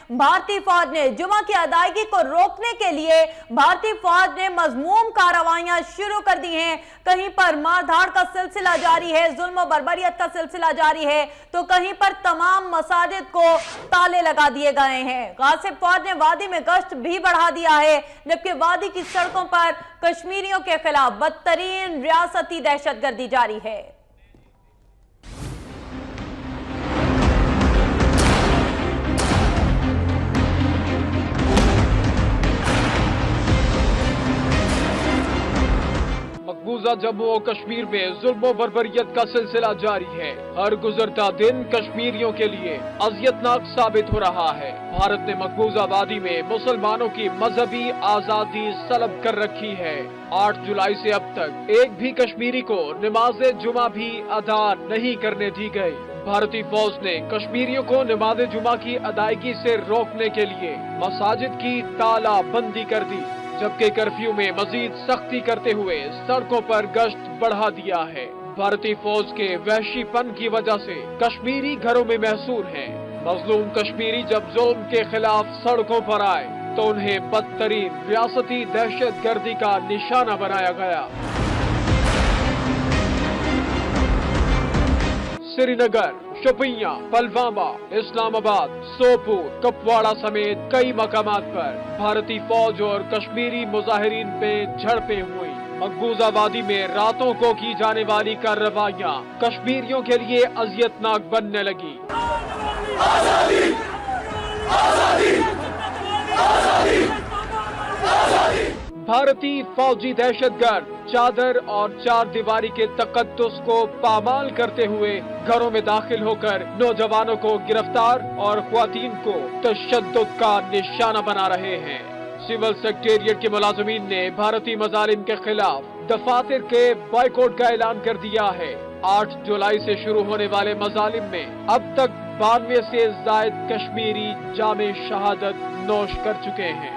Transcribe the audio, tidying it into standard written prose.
بھارتی فوج نے جمعہ کی ادائیگی کو روکنے کے لیے بھارتی فوج نے مذموم کارروائیاں شروع کر دی ہیں۔ کہیں پر مار دھاڑ کا سلسلہ جاری ہے، ظلم و بربریت کا سلسلہ جاری ہے، تو کہیں پر تمام مساجد کو تالے لگا دیے گئے ہیں۔ غاصب فوج نے وادی میں گشت بھی بڑھا دیا ہے، جبکہ وادی کی سڑکوں پر کشمیریوں کے خلاف بدترین ریاستی دہشت گردی جاری ہے۔ مقبوضہ جموں و کشمیر میں ظلم و بربریت کا سلسلہ جاری ہے۔ ہر گزرتا دن کشمیریوں کے لیے اذیتناک ثابت ہو رہا ہے۔ بھارت نے مقبوضہ وادی میں مسلمانوں کی مذہبی آزادی سلب کر رکھی ہے۔ 8 جولائی سے اب تک ایک بھی کشمیری کو نماز جمعہ بھی ادا نہیں کرنے دی گئی۔ بھارتی فوج نے کشمیریوں کو نماز جمعہ کی ادائیگی سے روکنے کے لیے مساجد کی تالا بندی کر دی، جبکہ کرفیو میں مزید سختی کرتے ہوئے سڑکوں پر گشت بڑھا دیا ہے۔ بھارتی فوج کے وحشی پن کی وجہ سے کشمیری گھروں میں محصور ہیں۔ مظلوم کشمیری جب ظلم کے خلاف سڑکوں پر آئے تو انہیں بدترین ریاستی دہشت گردی کا نشانہ بنایا گیا۔ سری نگر، شوپیاں، پلوامہ، اسلام آباد، سوپور، کپواڑہ سمیت کئی مقامات پر بھارتی فوج اور کشمیری مظاہرین پہ جھڑپیں ہوئی۔ مقبوضہ وادی میں راتوں کو کی جانے والی کارروائیاں کشمیریوں کے لیے اذیتناک بننے لگی۔ آزادی! آزادی! آزادی! آزادی! بھارتی فوجی دہشت گرد چادر اور چار دیواری کے تقدس کو پامال کرتے ہوئے گھروں میں داخل ہو کر نوجوانوں کو گرفتار اور خواتین کو تشدد کا نشانہ بنا رہے ہیں۔ سول سیکریٹریٹ کے ملازمین نے بھارتی مظالم کے خلاف دفاتر کے بائیکاٹ کا اعلان کر دیا ہے۔ 8 جولائی سے شروع ہونے والے مظالم میں اب تک 92 سے زائد کشمیری جام شہادت نوش کر چکے ہیں۔